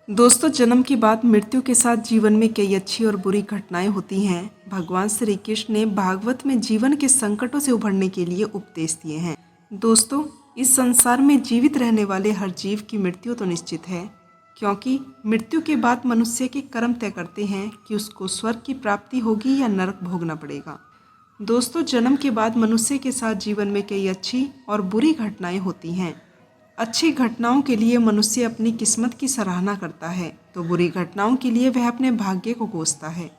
दोस्तों, जन्म के बाद मृत्यु के साथ जीवन में कई अच्छी और बुरी घटनाएं होती हैं। भगवान श्री कृष्ण ने भागवत में जीवन के संकटों से उभरने के लिए उपदेश दिए हैं। दोस्तों, इस संसार में जीवित रहने वाले हर जीव की मृत्यु तो निश्चित है, क्योंकि मृत्यु के बाद मनुष्य के कर्म तय करते हैं कि उसको स्वर्ग की प्राप्ति होगी या नरक भोगना पड़ेगा। दोस्तों, जन्म के बाद मनुष्य के साथ जीवन में कई अच्छी और बुरी घटनाएं होती हैं। अच्छी घटनाओं के लिए मनुष्य अपनी किस्मत की सराहना करता है, तो बुरी घटनाओं के लिए वह अपने भाग्य को कोसता है।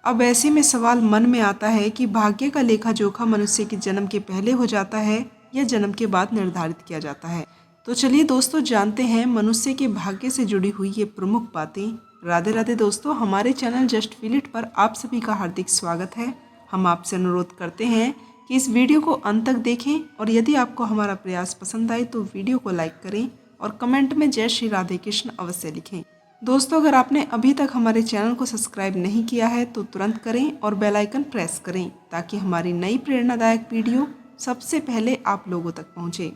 अब ऐसे में सवाल मन में आता है कि भाग्य का लेखा जोखा मनुष्य के जन्म के पहले हो जाता है या जन्म के बाद निर्धारित किया जाता है। तो चलिए दोस्तों, जानते हैं मनुष्य के भाग्य से जुड़ी हुई ये प्रमुख बातें। राधे राधे दोस्तों, हमारे चैनल जस्ट फील इट पर आप सभी का हार्दिक स्वागत है। हम आपसे अनुरोध करते हैं कि इस वीडियो को अंत तक देखें और यदि आपको हमारा प्रयास पसंद आए तो वीडियो को लाइक करें और कमेंट में जय श्री राधे कृष्ण अवश्य लिखें। दोस्तों, अगर आपने अभी तक हमारे चैनल को सब्सक्राइब नहीं किया है तो तुरंत करें और बेल आइकन प्रेस करें ताकि हमारी नई प्रेरणादायक वीडियो सबसे पहले आप लोगों तक पहुंचे।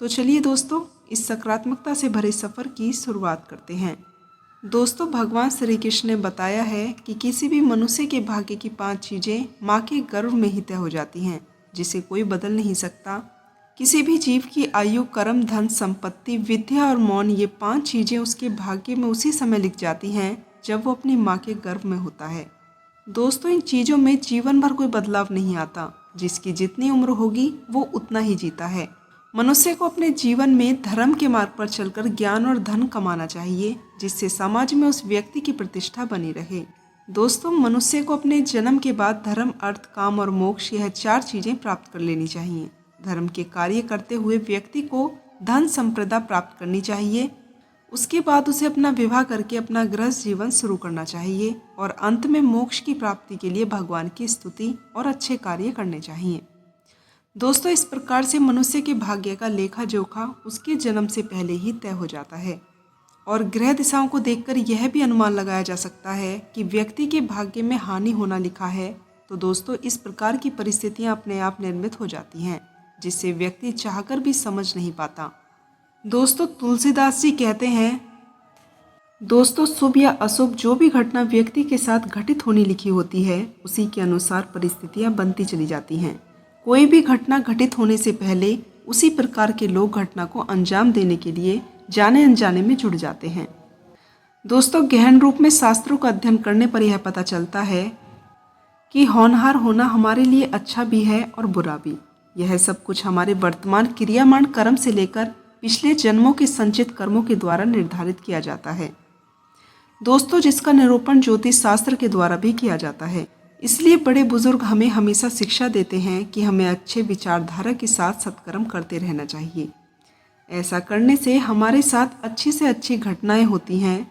तो चलिए दोस्तों, इस सकारात्मकता से भरे सफ़र की शुरुआत करते हैं। दोस्तों, भगवान श्री कृष्ण ने बताया है कि किसी भी मनुष्य के भाग्य की 5 चीज़ें माँ के गर्भ में ही तय हो जाती हैं, जिसे कोई बदल नहीं सकता। किसी भी जीव की आयु, कर्म, धन, संपत्ति, विद्या और मौन, ये 5 चीज़ें उसके भाग्य में उसी समय लिख जाती हैं जब वो अपनी माँ के गर्भ में होता है। दोस्तों, इन चीज़ों में जीवन भर कोई बदलाव नहीं आता। जिसकी जितनी उम्र होगी वो उतना ही जीता है। मनुष्य को अपने जीवन में धर्म के मार्ग पर चलकर ज्ञान और धन कमाना चाहिए, जिससे समाज में उस व्यक्ति की प्रतिष्ठा बनी रहे। दोस्तों, मनुष्य को अपने जन्म के बाद धर्म, अर्थ, काम और मोक्ष, यह 4 चीज़ें प्राप्त कर लेनी चाहिए। धर्म के कार्य करते हुए व्यक्ति को धन संपदा प्राप्त करनी चाहिए। उसके बाद उसे अपना विवाह करके अपना गृहस्थ जीवन शुरू करना चाहिए और अंत में मोक्ष की प्राप्ति के लिए भगवान की स्तुति और अच्छे कार्य करने चाहिए। दोस्तों, इस प्रकार से मनुष्य के भाग्य का लेखा जोखा उसके जन्म से पहले ही तय हो जाता है और ग्रह दिशाओं को देखकर यह भी अनुमान लगाया जा सकता है कि व्यक्ति के भाग्य में हानि होना लिखा है। तो दोस्तों, इस प्रकार की परिस्थितियां अपने आप निर्मित हो जाती हैं, जिससे व्यक्ति चाहकर भी समझ नहीं पाता। दोस्तों, तुलसीदास जी कहते हैं, दोस्तों, शुभ या अशुभ जो भी घटना व्यक्ति के साथ घटित होनी लिखी होती है, उसी के अनुसार परिस्थितियां बनती चली जाती हैं। कोई भी घटना घटित होने से पहले उसी प्रकार के लोग घटना को अंजाम देने के लिए जाने अनजाने में जुड़ जाते हैं। दोस्तों, गहन रूप में शास्त्रों का अध्ययन करने पर यह पता चलता है कि होनहार होना हमारे लिए अच्छा भी है और बुरा भी। यह सब कुछ हमारे वर्तमान क्रियामान कर्म से लेकर पिछले जन्मों के संचित कर्मों के द्वारा निर्धारित किया जाता है। दोस्तों, जिसका निरूपण ज्योतिष शास्त्र के द्वारा भी किया जाता है। इसलिए बड़े बुजुर्ग हमें हमेशा शिक्षा देते हैं कि हमें अच्छे विचारधारा के साथ सत्कर्म करते रहना चाहिए। ऐसा करने से हमारे साथ अच्छी से अच्छी घटनाएं होती हैं,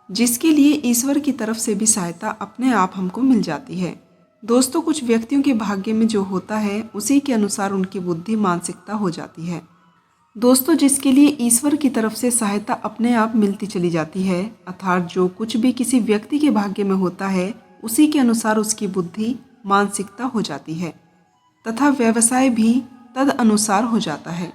जिसके लिए ईश्वर की तरफ से भी सहायता अपने आप हमको मिल जाती है। दोस्तों, कुछ व्यक्तियों के भाग्य में जो होता है उसी के अनुसार उनकी बुद्धि, मानसिकता हो जाती है। दोस्तों, जिसके लिए ईश्वर की तरफ से सहायता अपने आप मिलती चली जाती है, अर्थात जो कुछ भी किसी व्यक्ति के भाग्य में होता है उसी के अनुसार उसकी बुद्धि, मानसिकता हो जाती है तथा व्यवसाय भी तद अनुसार हो जाता है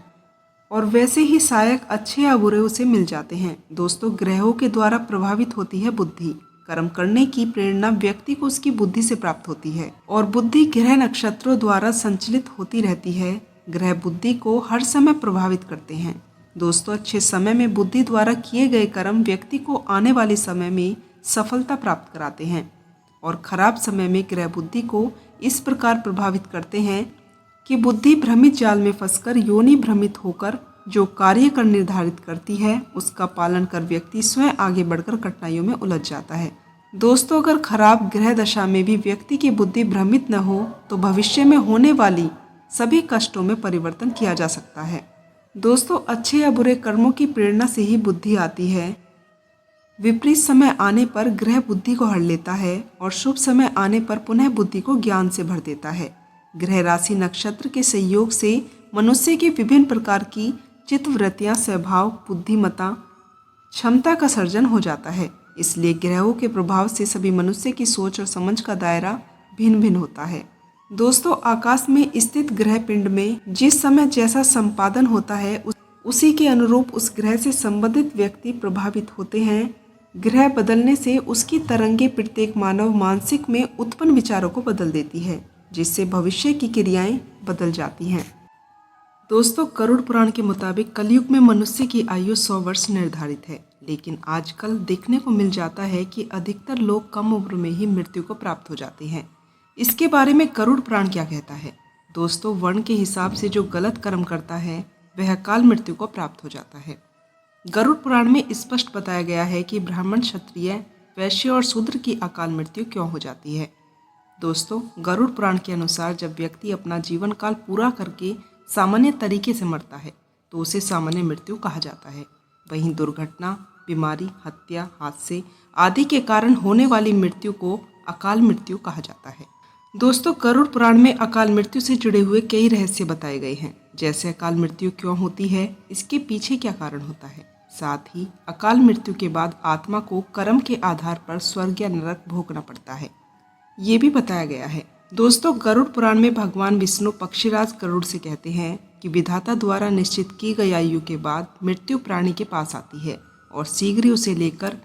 और वैसे ही सहायक अच्छे या बुरे उसे मिल जाते हैं। दोस्तों, ग्रहों के द्वारा प्रभावित होती है बुद्धि। कर्म करने की प्रेरणा व्यक्ति को उसकी बुद्धि से प्राप्त होती है और बुद्धि ग्रह नक्षत्रों द्वारा संचालित होती रहती है। ग्रह बुद्धि को हर समय प्रभावित करते हैं। दोस्तों, अच्छे समय में बुद्धि द्वारा किए गए कर्म व्यक्ति को आने वाले समय में सफलता प्राप्त कराते हैं और खराब समय में ग्रह बुद्धि को इस प्रकार प्रभावित करते हैं कि बुद्धि भ्रमित जाल में फंसकर योनि भ्रमित होकर जो कार्य कर निर्धारित करती है उसका पालन कर व्यक्ति स्वयं आगे बढ़कर कठिनाइयों में उलझ जाता है। दोस्तों, अगर खराब ग्रह दशा में भी व्यक्ति की बुद्धि भ्रमित न हो तो भविष्य में होने वाली सभी कष्टों में परिवर्तन किया जा सकता है। दोस्तों, अच्छे या बुरे कर्मों की प्रेरणा से ही बुद्धि आती है। विपरीत समय आने पर ग्रह बुद्धि को हर लेता है और शुभ समय आने पर पुनः बुद्धि को ज्ञान से भर देता है। ग्रह राशि नक्षत्र के सहयोग से मनुष्य की विभिन्न प्रकार की चित्तवृत्तियां, स्वभाव, बुद्धिमत्ता, क्षमता का सर्जन हो जाता है। इसलिए ग्रहों के प्रभाव से सभी मनुष्य की सोच और समझ का दायरा भिन्न भिन्न होता है। दोस्तों, आकाश में स्थित ग्रह पिंड में जिस समय जैसा संपादन होता है उसी के अनुरूप उस ग्रह से संबंधित व्यक्ति प्रभावित होते हैं। ग्रह बदलने से उसकी तरंगे प्रत्येक मानव मानसिक में उत्पन्न विचारों को बदल देती है, जिससे भविष्य की क्रियाएं बदल जाती हैं। दोस्तों, गरुड़ पुराण के मुताबिक कलयुग में मनुष्य की आयु 100 वर्ष निर्धारित है, लेकिन आजकल देखने को मिल जाता है कि अधिकतर लोग कम उम्र में ही मृत्यु को प्राप्त हो जाते हैं। इसके बारे में गरुड़ पुराण क्या कहता है? दोस्तों, वर्ण के हिसाब से जो गलत कर्म करता है वह अकाल मृत्यु को प्राप्त हो जाता है। गरुड़ पुराण में स्पष्ट बताया गया है कि ब्राह्मण, क्षत्रिय, वैश्य और शूद्र की अकाल मृत्यु क्यों हो जाती है। दोस्तों, गरुड़ पुराण के अनुसार जब व्यक्ति अपना जीवन काल पूरा करके सामान्य तरीके से मरता है तो उसे सामान्य मृत्यु कहा जाता है। वहीं दुर्घटना, बीमारी, हत्या, हादसे आदि के कारण होने वाली मृत्यु को अकाल मृत्यु कहा जाता है। दोस्तों, गरुड़ पुराण में अकाल मृत्यु से जुड़े हुए कई रहस्य बताए गए हैं, जैसे अकाल मृत्यु क्यों होती है, इसके पीछे क्या कारण होता है। साथ ही अकाल मृत्यु के बाद आत्मा को कर्म के आधार पर स्वर्ग या नरक भोगना पड़ता है, ये भी बताया गया है। दोस्तों, गरुड़ पुराण में भगवान विष्णु पक्षीराज गरुड़ से कहते हैं कि विधाता द्वारा निश्चित की गई आयु के बाद मृत्यु प्राणी के पास आती है और शीघ्र ही उसे लेकर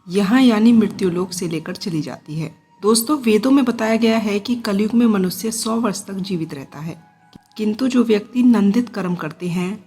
यहाँ यानी मृत्युलोक से लेकर चली जाती है। दोस्तों, वेदों में बताया गया है कि कलयुग में मनुष्य 100 वर्ष तक जीवित रहता है, किंतु जो व्यक्ति नंदित कर्म करते हैं,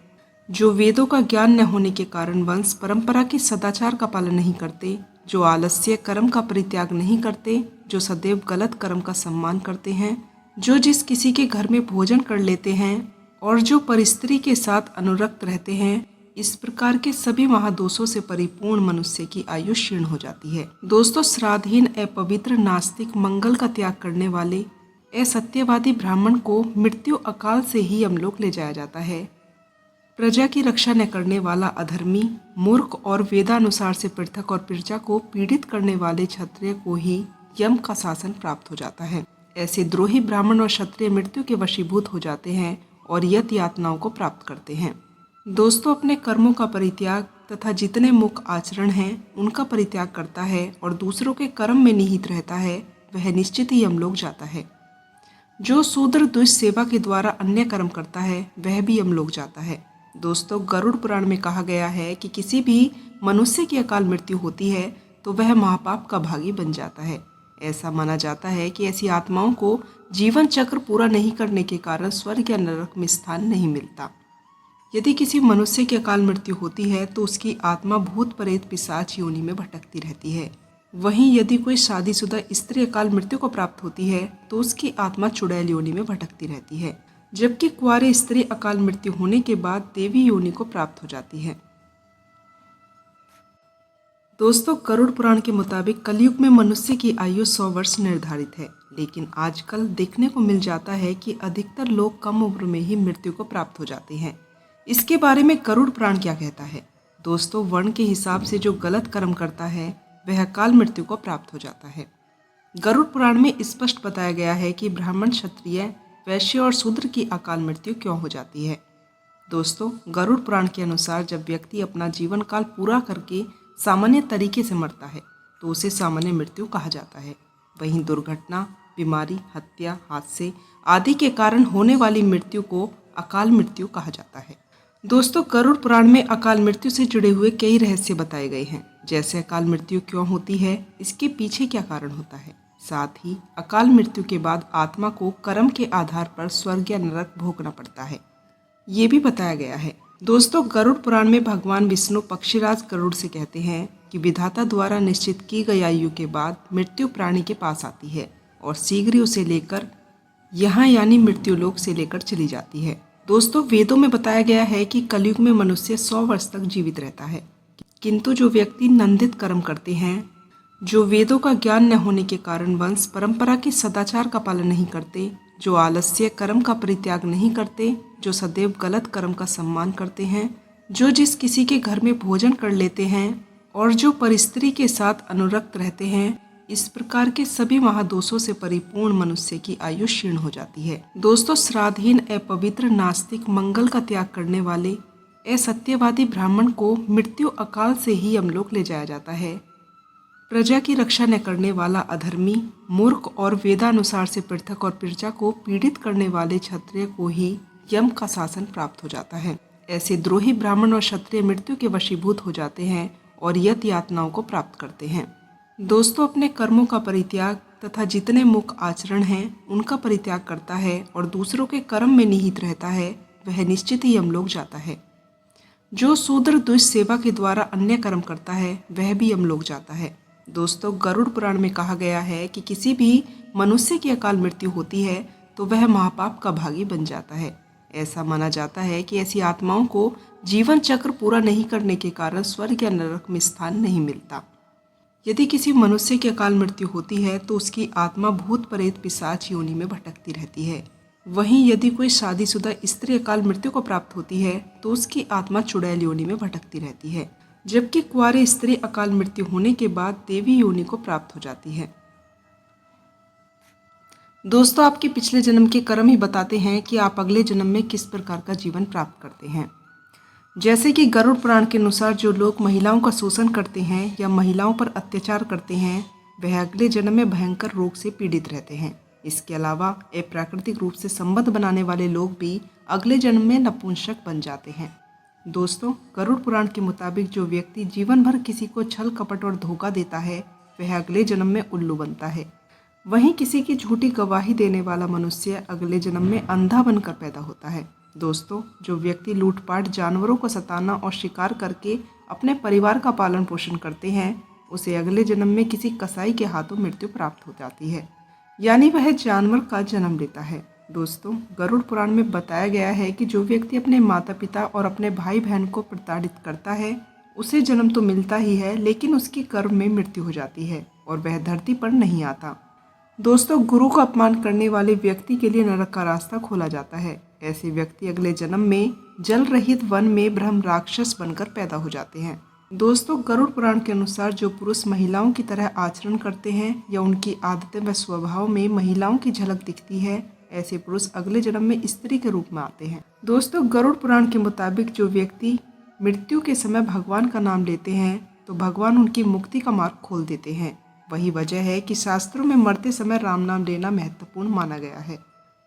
जो वेदों का ज्ञान न होने के कारण वंश परंपरा के सदाचार का पालन नहीं करते, जो आलस्य कर्म का परित्याग नहीं करते, जो सदैव गलत कर्म का सम्मान करते हैं, जो जिस किसी के घर में भोजन कर लेते हैं और जो परिस्त्री के साथ अनुरक्त रहते हैं, इस प्रकार के सभी महादोषों से परिपूर्ण मनुष्य की आयु क्षीण हो जाती है। दोस्तों, श्राद्धहीन, अपवित्र, नास्तिक, मंगल का त्याग करने वाले असत्यवादी ब्राह्मण को मृत्यु अकाल से ही यमलोक ले जाया जाता है। प्रजा की रक्षा न करने वाला अधर्मी, मूर्ख और वेदानुसार से पृथक और प्रजा को पीड़ित करने वाले क्षत्रिय को ही यम का शासन प्राप्त हो जाता है। ऐसे द्रोही ब्राह्मण और क्षत्रिय मृत्यु के वशीभूत हो जाते हैं और यत यातनाओं को प्राप्त करते हैं। दोस्तों, अपने कर्मों का परित्याग तथा जितने मुख आचरण हैं उनका परित्याग करता है और दूसरों के कर्म में निहित रहता है, वह निश्चित ही यमलोक जाता है। जो शूद्र दुष्सेवा के द्वारा अन्य कर्म करता है वह भी यमलोक जाता है। दोस्तों, गरुड़ पुराण में कहा गया है कि किसी भी मनुष्य की अकाल मृत्यु होती है तो वह महापाप का भागी बन जाता है। ऐसा माना जाता है कि ऐसी आत्माओं को जीवन चक्र पूरा नहीं करने के कारण स्वर्ग या नरक में स्थान नहीं मिलता। यदि किसी मनुष्य की अकाल मृत्यु होती है तो उसकी आत्मा भूत प्रेत पिशाच योनि में भटकती रहती है। वहीं यदि कोई शादीशुदा स्त्री अकाल मृत्यु को प्राप्त होती है तो उसकी आत्मा चुड़ैल योनि में भटकती रहती है, जबकि कुंवारी स्त्री अकाल मृत्यु होने के बाद देवी योनि को प्राप्त हो जाती है। दोस्तों, गरुड़ पुराण के मुताबिक कलयुग में मनुष्य की आयु 100 वर्ष निर्धारित है, लेकिन आजकल देखने को मिल जाता है कि अधिकतर लोग कम उम्र में ही मृत्यु को प्राप्त हो जाते हैं। इसके बारे में गरुड़ पुराण क्या कहता है? दोस्तों, वर्ण के हिसाब से जो गलत कर्म करता है वह अकाल मृत्यु को प्राप्त हो जाता है। गरुड़ पुराण में स्पष्ट बताया गया है कि ब्राह्मण, क्षत्रिय, वैश्य और शूद्र की अकाल मृत्यु क्यों हो जाती है। दोस्तों, गरुड़ पुराण के अनुसार जब व्यक्ति अपना जीवन काल पूरा करके सामान्य तरीके से मरता है तो उसे सामान्य मृत्यु कहा जाता है। वहीं दुर्घटना, बीमारी, हत्या, हादसे आदि के कारण होने वाली मृत्यु को अकाल मृत्यु कहा जाता है। दोस्तों, गरुड़ पुराण में अकाल मृत्यु से जुड़े हुए कई रहस्य बताए गए हैं, जैसे अकाल मृत्यु क्यों होती है, इसके पीछे क्या कारण होता है। साथ ही अकाल मृत्यु के बाद आत्मा को कर्म के आधार पर स्वर्ग या नरक भोगना पड़ता है, ये भी बताया गया है। दोस्तों, गरुड़ पुराण में भगवान विष्णु पक्षीराज गरुड़ से कहते हैं कि विधाता द्वारा निश्चित की गई आयु के बाद मृत्यु प्राणी के पास आती है और शीघ्र ही उसे लेकर यहाँ यानी मृत्युलोक से लेकर चली जाती है। दोस्तों, वेदों में बताया गया है कि कलयुग में मनुष्य 100 वर्ष तक जीवित रहता है, किंतु जो व्यक्ति नंदित कर्म करते हैं, जो वेदों का ज्ञान न होने के कारण वंश परंपरा के सदाचार का पालन नहीं करते, जो आलस्य कर्म का परित्याग नहीं करते, जो सदैव गलत कर्म का सम्मान करते हैं, जो जिस किसी के घर में भोजन कर लेते हैं और जो परिस्त्री के साथ अनुरक्त रहते हैं, इस प्रकार के सभी महादोषों से परिपूर्ण मनुष्य की आयु क्षीण हो जाती है। दोस्तों, श्राद्धहीन, अपवित्र, नास्तिक, मंगल का त्याग करने वाले असत्यवादी ब्राह्मण को मृत्यु अकाल से ही यमलोक ले जाया जाता है। प्रजा की रक्षा न करने वाला अधर्मी, मूर्ख और वेदानुसार से पृथक और प्रजा को पीड़ित करने वाले क्षत्रिय को ही यम का शासन प्राप्त हो जाता है। ऐसे द्रोही ब्राह्मण और क्षत्रिय मृत्यु के वशीभूत हो जाते हैं और यत यातनाओं को प्राप्त करते हैं। दोस्तों, अपने कर्मों का परित्याग तथा जितने मुख्य आचरण हैं उनका परित्याग करता है और दूसरों के कर्म में निहित रहता है, वह निश्चित ही यमलोक जाता है। जो शूद्र दुष्ट सेवा के द्वारा अन्य कर्म करता है वह भी यमलोक जाता है। दोस्तों, गरुड़ पुराण में कहा गया है कि किसी भी मनुष्य की अकाल मृत्यु होती है तो वह महापाप का भागी बन जाता है। ऐसा माना जाता है कि ऐसी आत्माओं को जीवन चक्र पूरा नहीं करने के कारण स्वर्ग या नरक में स्थान नहीं मिलता। यदि किसी मनुष्य की अकाल मृत्यु होती है तो उसकी आत्मा भूत प्रेत पिशाच योनि में भटकती रहती है। वहीं यदि कोई शादीशुदा स्त्री अकाल मृत्यु को प्राप्त होती है तो उसकी आत्मा चुड़ैल योनि में भटकती रहती है, जबकि कुंवारी स्त्री अकाल मृत्यु होने के बाद देवी योनि को प्राप्त हो जाती है। दोस्तों, आपके पिछले जन्म के कर्म ही बताते हैं कि आप अगले जन्म में किस प्रकार का जीवन प्राप्त करते हैं। जैसे कि गरुड़ पुराण के अनुसार जो लोग महिलाओं का शोषण करते हैं या महिलाओं पर अत्याचार करते हैं वह अगले जन्म में भयंकर रोग से पीड़ित रहते हैं। इसके अलावा अप्राकृतिक रूप से संबंध बनाने वाले लोग भी अगले जन्म में नपुंसक बन जाते हैं। दोस्तों, गरुड़ पुराण के मुताबिक जो व्यक्ति जीवन भर किसी को छल कपट और धोखा देता है वह अगले जन्म में उल्लू बनता है। वहीं किसी की झूठी गवाही देने वाला मनुष्य अगले जन्म में अंधा बनकर पैदा होता है। दोस्तों, जो व्यक्ति लूटपाट, जानवरों को सताना और शिकार करके अपने परिवार का पालन पोषण करते हैं उसे अगले जन्म में किसी कसाई के हाथों मृत्यु प्राप्त हो जाती है, यानी वह जानवर का जन्म लेता है। दोस्तों, गरुड़ पुराण में बताया गया है कि जो व्यक्ति अपने माता पिता और अपने भाई बहन को प्रताड़ित करता है उसे जन्म तो मिलता ही है लेकिन उसकी कर्म में मृत्यु हो जाती है और वह धरती पर नहीं आता। दोस्तों, गुरु का अपमान करने वाले व्यक्ति के लिए नरक का रास्ता खोला जाता है। ऐसे व्यक्ति अगले जन्म में जल रहित वन में ब्रह्म राक्षस बनकर पैदा हो जाते हैं। दोस्तों, गरुड़ पुराण के अनुसार जो पुरुष महिलाओं की तरह आचरण करते हैं या उनकी आदतें व स्वभाव में महिलाओं की झलक दिखती है, ऐसे पुरुष अगले जन्म में स्त्री के रूप में आते हैं। दोस्तों, गरुड़ पुराण के मुताबिक जो व्यक्ति मृत्यु के समय भगवान का नाम लेते हैं तो भगवान उनकी मुक्ति का मार्ग खोल देते हैं। वही वजह है कि शास्त्रों में मरते समय राम नाम लेना महत्वपूर्ण माना गया है।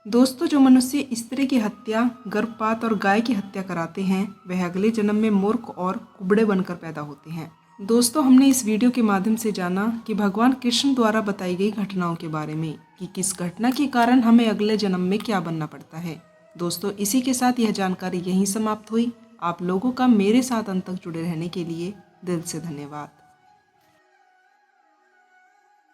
दोस्तों, जो मनुष्य स्त्री की हत्या, गर्भपात और गाय की हत्या कराते हैं वह अगले जन्म में मूर्ख और कुबड़े बनकर पैदा होते हैं। दोस्तों, हमने इस वीडियो के माध्यम से जाना कि भगवान कृष्ण द्वारा बताई गई घटनाओं के बारे में कि किस घटना के कारण हमें अगले जन्म में क्या बनना पड़ता है। दोस्तों, इसी के साथ यह जानकारी यहीं समाप्त हुई। आप लोगों का मेरे साथ अंत तक जुड़े रहने के लिए दिल से धन्यवाद।